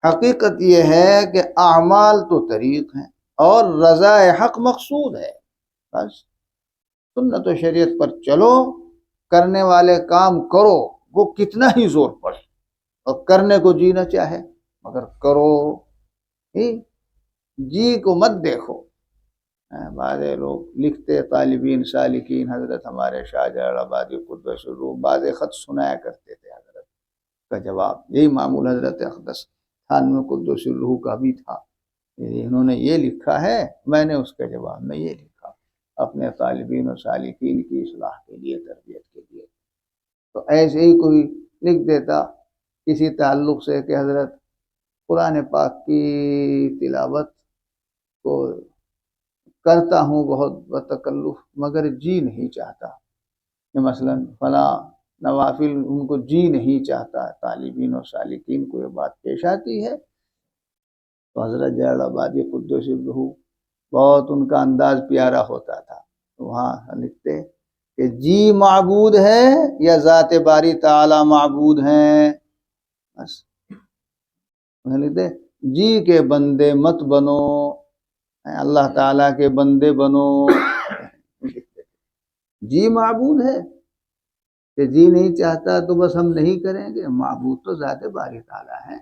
حقیقت یہ ہے کہ اعمال تو طریق ہیں اور رضا حق مقصود ہے. بس سنت و شریعت پر چلو، کرنے والے کام کرو، وہ کتنا ہی زور پڑے اور کرنے کو جی نہ چاہے مگر کرو. جی کو مت دیکھو. بعض لوگ لکھتے، طالبین سالکین حضرت ہمارے شاہ جلال آبادی قدس الروح بعض خط سنایا کرتے تھے حضرت کا جواب. یہی معمول حضرت اقدس تھانوی قدس الروح کا بھی تھا. انہوں نے یہ لکھا ہے، میں نے اس کے جواب میں یہ لکھا اپنے طالبین و سالکین کی اصلاح کے لیے، تربیت کے لیے. تو ایسے ہی کوئی لکھ دیتا کسی تعلق سے کہ حضرت قرآن پاک کی تلاوت کو کرتا ہوں بہت بتکلف مگر جی نہیں چاہتا، کہ مثلا فلاں نوافل ان کو جی نہیں چاہتا. طالبین و سالکین کو یہ بات پیش آتی ہے تو حضرت جلال آبادی قدس الروح بہت ان کا انداز پیارا ہوتا تھا. وہاں لکھتے کہ جی معبود ہے یا ذات باری تعالی معبود ہیں. بس لکھتے جی کے بندے مت بنو، اللہ تعالیٰ کے بندے بنو. جی معبود ہے کہ جی نہیں چاہتا تو بس ہم نہیں کریں گے. معبود تو ذات باری تعالیٰ ہے.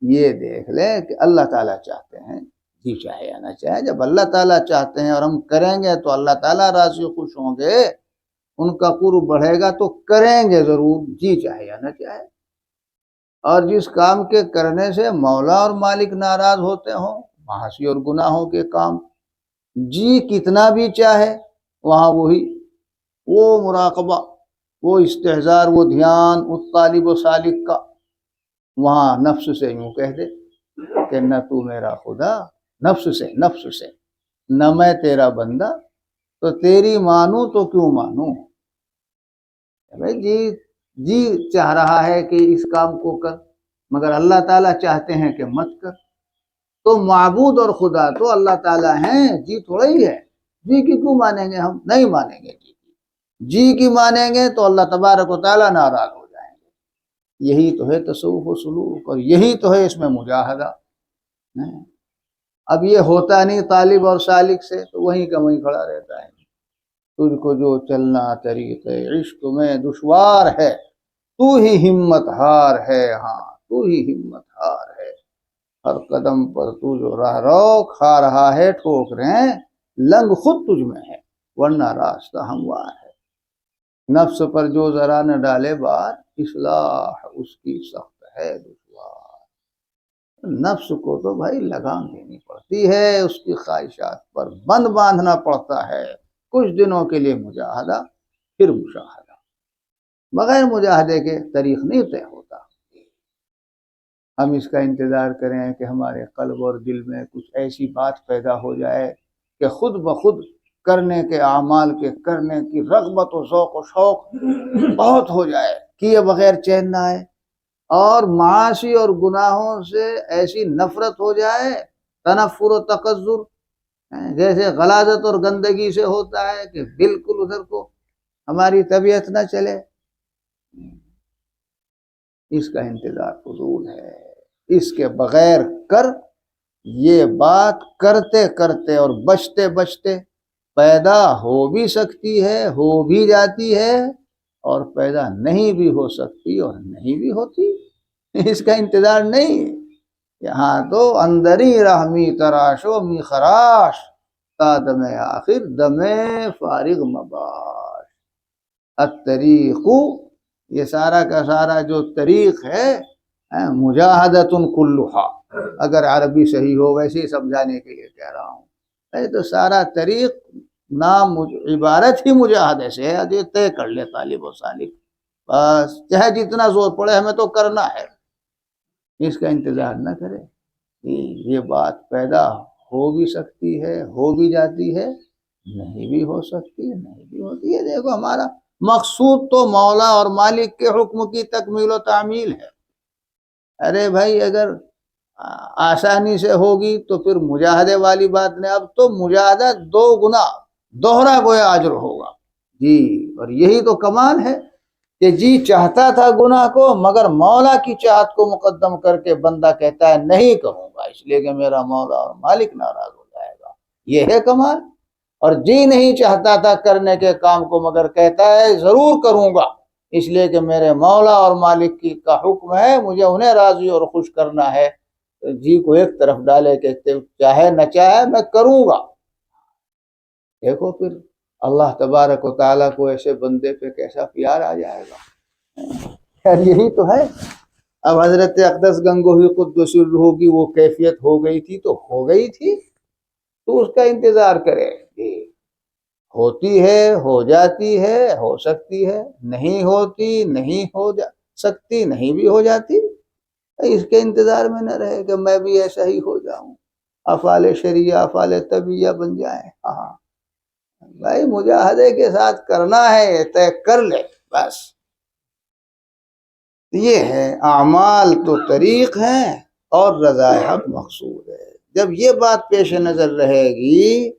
یہ دیکھ لے کہ اللہ تعالیٰ چاہتے ہیں، جی چاہے یا نہ چاہے. جب اللہ تعالیٰ چاہتے ہیں اور ہم کریں گے تو اللہ تعالیٰ راضی خوش ہوں گے، ان کا قرب بڑھے گا تو کریں گے ضرور، جی چاہے یا نہ چاہے. اور جس کام کے کرنے سے مولا اور مالک ناراض ہوتے ہوں، معاصی اور گناہوں کے کام، جی کتنا بھی چاہے وہاں وہی وہ مراقبہ، وہ استحضار، وہ دھیان اس طالب و سالک کا. وہاں نفس سے یوں کہہ دے کہ نہ تو میرا خدا، نفس سے نہ میں تیرا بندہ، تو تیری مانوں تو کیوں مانوں. جی چاہ رہا ہے کہ اس کام کو کر مگر اللہ تعالیٰ چاہتے ہیں کہ مت کر. تو معبود اور خدا تو اللہ تعالیٰ ہیں، جی تھوڑا ہی ہے. جی کی کیوں مانیں گے؟ ہم نہیں مانیں گے. جی کی مانیں گے تو اللہ تبارک و تعالیٰ ناراض ہو جائیں گے. یہی تو ہے تصوف و سلوک، اور یہی تو ہے اس میں مجاہدہ. اب یہ ہوتا نہیں طالب اور سالک سے تو وہیں کا وہیں کھڑا رہتا ہے. تجھ کو جو چلنا طریق عشق میں دشوار ہے، تو ہی ہمت ہار ہے. ہاں تو ہی ہمت ہار ہے. ہر قدم پر تو جو راہ رو کھا رہا ہے ٹھوکریں، لنگ خود تجھ میں ہے ورنہ راستہ ہموار ہے. نفس پر جو ذرا نہ ڈالے بار، اصلاح اس کی سخت ہے دشوار. نفس کو تو بھائی لگام دینی پڑتی ہے، اس کی خواہشات پر بند باندھنا پڑتا ہے. کچھ دنوں کے لیے مجاہدہ، پھر مشاہدہ. بغیر مجاہدے کے طریق نہیں طے ہوتا. ہم اس کا انتظار کریں کہ ہمارے قلب اور دل میں کچھ ایسی بات پیدا ہو جائے کہ خود بخود کرنے کے اعمال کے کرنے کی رغبت و ذوق و شوق بہت ہو جائے، کیے بغیر چین نہ آئے. اور معاشی اور گناہوں سے ایسی نفرت ہو جائے، تنفر و تقذر، جیسے غلاظت اور گندگی سے ہوتا ہے کہ بالکل ادھر کو ہماری طبیعت نہ چلے. اس کا انتظار فضول ہے. اس کے بغیر کر، یہ بات کرتے کرتے اور بچتے بچتے پیدا ہو بھی سکتی ہے، ہو بھی جاتی ہے، اور پیدا نہیں بھی ہو سکتی اور نہیں بھی ہوتی. اس کا انتظار نہیں. یہاں تو اندر ہی رحمی تراش و می خراش، تا دم آخر دم فارغ مباش. الطریق، یہ سارا کا سارا جو طریق ہے، مجاہدۃ کلھا. اگر عربی صحیح ہو ویسے ہی سمجھانے کے لیے کہہ رہا ہوں. تو سارا طریق نام عبارت ہی مجاہدے سے ہے. یہ طے کر لے طالب و سالک، بس چاہے جتنا زور پڑے ہمیں تو کرنا ہے. اس کا انتظار نہ کرے. یہ بات پیدا ہو بھی سکتی ہے، ہو بھی جاتی ہے، نہیں بھی ہو سکتی، نہیں بھی ہوتی ہے. دیکھو ہمارا مقصود تو مولا اور مالک کے حکم کی تکمیل و تعمیل ہے. ارے بھائی اگر آسانی سے ہوگی تو پھر مجاہدے والی بات نہیں. اب تو مجاہدہ دو گنا، دوہرا گویا اجر ہوگا. جی، اور یہی تو کمال ہے. کہ جی چاہتا تھا گناہ کو، مگر مولا کی چاہت کو مقدم کر کے بندہ کہتا ہے نہیں کروں گا، اس لیے کہ میرا مولا اور مالک ناراض ہو جائے گا، یہ ہے کمال۔ اور جی نہیں چاہتا تھا کرنے کے کام کو، مگر کہتا ہے ضرور کروں گا، اس لیے کہ میرے مولا اور مالک کی کا حکم ہے، مجھے انہیں راضی اور خوش کرنا ہے۔ جی کو ایک طرف ڈالے کہ چاہے نہ چاہے میں کروں گا۔ دیکھو پھر اللہ تبارک و تعالیٰ کو ایسے بندے پہ کیسا پیار آ جائے گا۔ خیر یہی تو ہے۔ اب حضرت اقدس گنگوہی قدس الروح کی وہ کیفیت ہو گئی تھی تو ہو گئی تھی، تو اس کا انتظار کرے، ہوتی ہے، ہو جاتی ہے، ہو سکتی ہے، نہیں ہوتی، نہیں ہو سکتی، نہیں بھی ہو جاتی، اس کے انتظار میں نہ رہے کہ میں بھی ایسا ہی ہو جاؤں، افعال شریعہ افعال طبیعہ بن جائیں۔ ہاں بھائی مجاہدے کے ساتھ کرنا ہے، طے کر لے بس۔ یہ ہے اعمال تو طریق ہیں اور رضا حق مقصود ہے۔ جب یہ بات پیش نظر رہے گی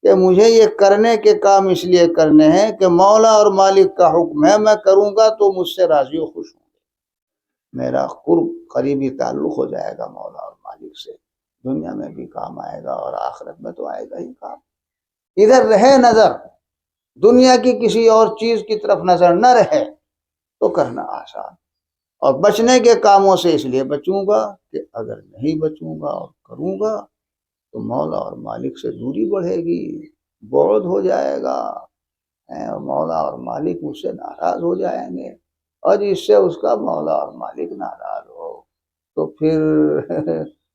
کہ مجھے یہ کرنے کے کام اس لیے کرنے ہیں کہ مولا اور مالک کا حکم ہے، میں کروں گا تو مجھ سے راضی و خوش ہوں گے، میرا قرب قریبی تعلق ہو جائے گا مولا اور مالک سے، دنیا میں بھی کام آئے گا اور آخرت میں تو آئے گا ہی کام۔ ادھر رہے نظر، دنیا کی کسی اور چیز کی طرف نظر نہ رہے تو کرنا آسان۔ اور بچنے کے کاموں سے اس لیے بچوں گا کہ اگر نہیں بچوں گا اور کروں گا تو مولا اور مالک سے دوری بڑھے گی، بعد ہو جائے گا، مولا اور مالک مجھ سے ناراض ہو جائیں گے، اور اس سے اس کا مولا اور مالک ناراض ہو تو پھر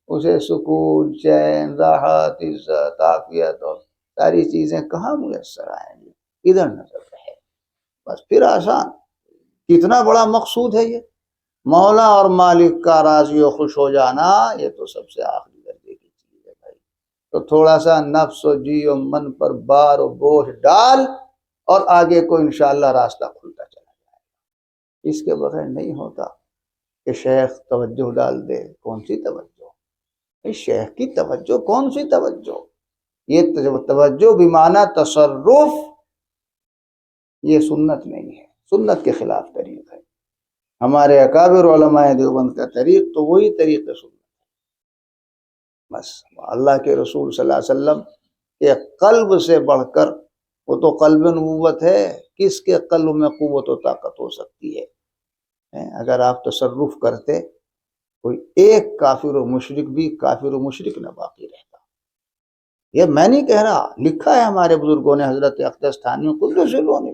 اسے سکون، چین، راحت، عزت، عافیت اور ساری چیزیں کہاں میسر آئیں گی؟ ادھر نظر رہے بس، پھر آسان۔ کتنا بڑا مقصود ہے یہ، مولا اور مالک کا راضی و خوش ہو جانا، یہ تو سب سے آخری درجے کی چیز ہے بھائی۔ تو تھوڑا سا نفس و جی و من پر بار و بوجھ ڈال اور آگے کو انشاءاللہ راستہ کھلتا چلا جائے، اس کے بغیر نہیں ہوتا کہ شیخ توجہ ڈال دے۔ کون سی توجہ؟ شیخ کی توجہ کون سی توجہ؟ یہ توجہ بمعنی تصرف، یہ سنت نہیں ہے، سنت کے خلاف طریق ہے۔ ہمارے اکابر علماء دیوبند کا طریق تو وہی طریق سنت ہے بس۔ اللہ کے رسول صلی اللہ علیہ وسلم کے قلب سے بڑھ کر، وہ تو قلب نبوت ہے، کس کے قلب میں قوت و طاقت ہو سکتی ہے؟ اگر آپ تصرف کرتے، کوئی ایک کافر و مشرک بھی کافر و مشرک نہ باقی رہتا۔ یہ میں نہیں کہہ رہا، لکھا ہے ہمارے بزرگوں نے، حضرت اقدس تھانوی قدس الروح نے،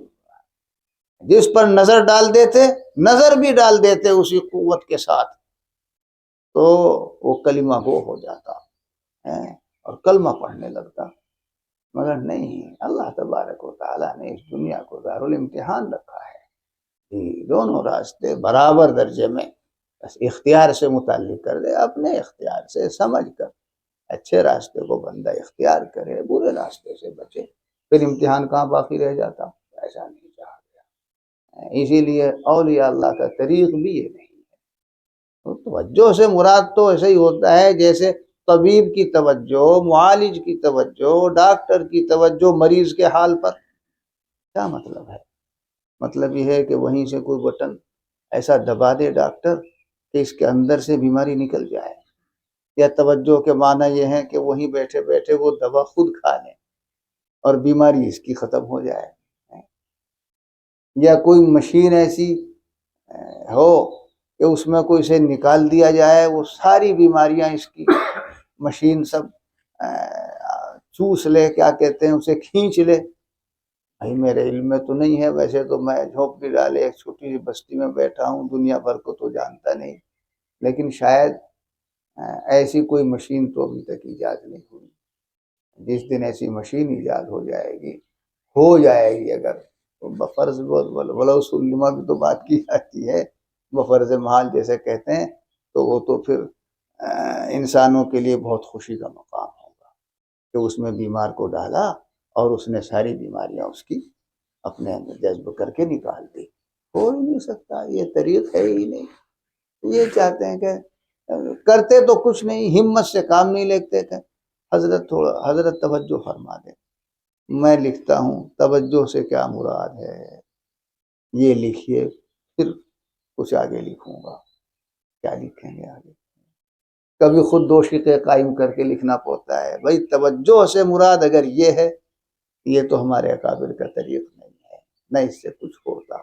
جس پر نظر ڈال دیتے، نظر بھی ڈال دیتے اسی قوت کے ساتھ، تو وہ کلمہ گو ہو جاتا اور کلمہ پڑھنے لگتا۔ مگر نہیں، اللہ تبارک و تعالیٰ نے اس دنیا کو دارالامتحان رکھا ہے، دونوں راستے برابر درجے میں، بس اختیار سے متعلق کر دے، اپنے اختیار سے سمجھ کر اچھے راستے کو بندہ اختیار کرے، برے راستے سے بچے، پھر امتحان کہاں باقی رہ جاتا؟ ایسا نہیں چاہا گیا۔ اسی لیے اولیاء اللہ کا طریق بھی یہ نہیں ہے۔ توجہ سے مراد تو ایسے ہی ہوتا ہے جیسے طبیب کی توجہ، معالج کی توجہ، ڈاکٹر کی توجہ مریض کے حال پر۔ کیا مطلب ہے؟ مطلب یہ ہے کہ وہیں سے کوئی بٹن ایسا دبا دے ڈاکٹر کہ اس کے اندر سے بیماری نکل جائے، یا توجہ کے معنی یہ ہے کہ وہیں بیٹھے بیٹھے وہ دوا خود کھا لیں اور بیماری اس کی ختم ہو جائے، یا کوئی مشین ایسی ہو کہ اس میں کوئی سے نکال دیا جائے، وہ ساری بیماریاں اس کی مشین سب چوس لے، کیا کہتے ہیں اسے، کھینچ لے۔ بھائی میرے علم میں تو نہیں ہے، ویسے تو میں جھونپڑی ڈالے ایک چھوٹی سی بستی میں بیٹھا ہوں، دنیا بھر کو تو جانتا نہیں، لیکن شاید ایسی کوئی مشین تو ابھی تک ایجاد نہیں ہوئی۔ جس دن ایسی مشین ایجاد ہو جائے گی اگر، تو بفرض ولو سلمہ بھی تو بات کی جاتی ہے، بفرض محال جیسے کہتے ہیں، تو وہ تو پھر انسانوں کے لیے بہت خوشی کا مقام ہوگا کہ اس میں بیمار کو ڈالا اور اس نے ساری بیماریاں اس کی اپنے اندر جذب کر کے نکال دی۔ ہو ہی نہیں سکتا، یہ طریق ہے ہی نہیں۔ یہ چاہتے ہیں کہ کرتے تو کچھ نہیں، ہمت سے کام نہیں لیتے تھے۔ حضرت توجہ فرما دے، میں لکھتا ہوں توجہ سے کیا مراد ہے، یہ لکھیے پھر کچھ آگے لکھوں گا، کیا لکھیں گے آگے؟ کبھی خود دو شقے قائم کر کے لکھنا پڑتا ہے. بھائی توجہ سے مراد اگر یہ ہے، یہ تو ہمارے اکابر کا طریق نہیں ہے، نہ اس سے کچھ ہوتا،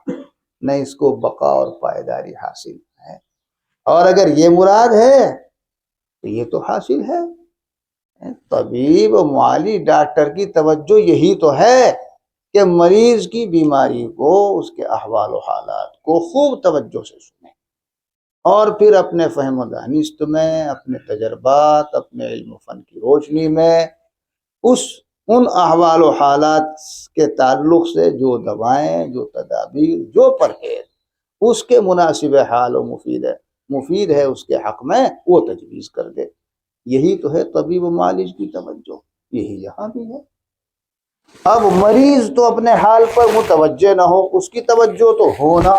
نہ اس کو بقا اور پائیداری حاصل ہے. اور اگر یہ مراد ہے تو یہ تو حاصل ہے. طبیب و معالج ڈاکٹر کی توجہ یہی تو ہے کہ مریض کی بیماری کو، اس کے احوال و حالات کو خوب توجہ سے سنیں، اور پھر اپنے فہم و دانست میں، اپنے تجربات، اپنے علم و فن کی روشنی میں ان احوال و حالات کے تعلق سے جو دوائیں، جو تدابیر، جو پرہیز اس کے مناسب حال و مفید ہے اس کے حق میں، وہ تجویز کر دے. یہی تو ہے طبیب و معالج کی توجہ، یہی یہاں بھی ہے. اب مریض تو اپنے حال پر متوجہ نہ ہو، اس کی توجہ تو ہو نہ،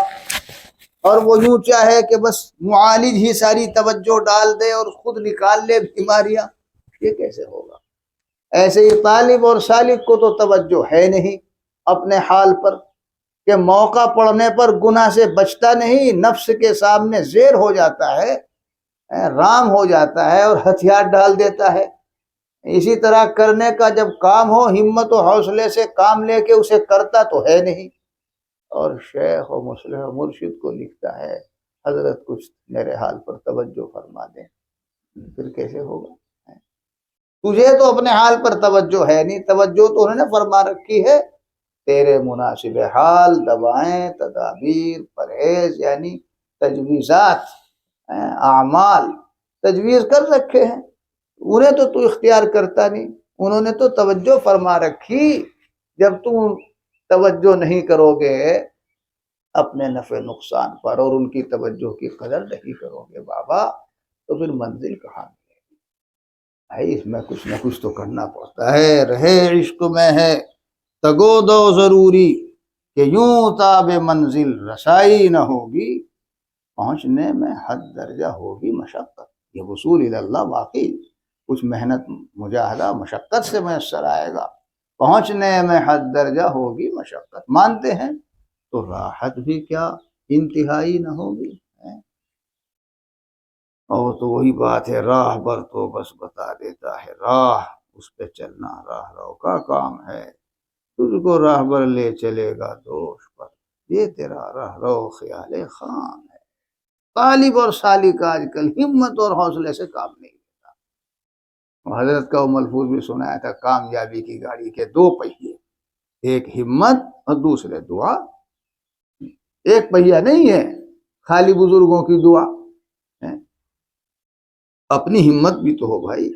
اور وہ یوں چاہے کہ بس معالج ہی ساری توجہ ڈال دے اور خود نکال لے بیماریاں، یہ کیسے ہوگا؟ ایسے ہی طالب اور سالک کو تو توجہ ہے نہیں اپنے حال پر، کہ موقع پڑنے پر گناہ سے بچتا نہیں، نفس کے سامنے زیر ہو جاتا ہے، رام ہو جاتا ہے اور ہتھیار ڈال دیتا ہے. اسی طرح کرنے کا جب کام ہو، ہمت و حوصلے سے کام لے کے اسے کرتا تو ہے نہیں. اور شیخ و مصلح و مرشد کو لکھتا ہے، حضرت کچھ میرے حال پر توجہ فرما دیں. پھر کیسے ہوگا؟ تجھے تو اپنے حال پر توجہ ہے نہیں، توجہ تو انہوں نے فرما رکھی ہے تیرے مناسب حال، دوائیں، تدابیر، پرہیز، یعنی تجویزات، اعمال تجویز کر رکھے ہیں، انہیں تو اختیار کرتا نہیں. انہوں نے تو توجہ فرما رکھی. جب تم توجہ نہیں کرو گے اپنے نفع نقصان پر، اور ان کی توجہ کی قدر نہیں کرو گے بابا، تو پھر منزل کہاں ملے گی؟ بھائی اس میں کچھ نہ کچھ تو کرنا پڑتا ہے. رہے عشق میں ہے تگو دو ضروری، کہ یوں تاب منزل رسائی نہ ہوگی، پہنچنے میں حد درجہ ہوگی مشقت. یہ وصول اللہ واقعی کچھ محنت، مجاہدہ، مشقت سے میسر آئے گا. پہنچنے میں حد درجہ ہوگی مشقت، مانتے ہیں تو راحت بھی کیا انتہائی نہ ہوگی. اور تو وہی بات ہے، راہ بر تو بس بتا دیتا ہے راہ، اس پہ چلنا راہ رو کا کام ہے. تجھ کو راہ بر لے چلے گا دوش پر، یہ تیرا راہ رو خیال خام ہے. طالب اور سالک آج کل ہمت اور حوصلے سے کام نہیں لیتا. حضرت کا وہ ملفوظ بھی سنایا تھا، کامیابی کی گاڑی کے دو پہیے، ایک ہمت اور دوسرے دعا. ایک پہیہ نہیں ہے خالی بزرگوں کی دعا، اپنی ہمت بھی تو ہو بھائی.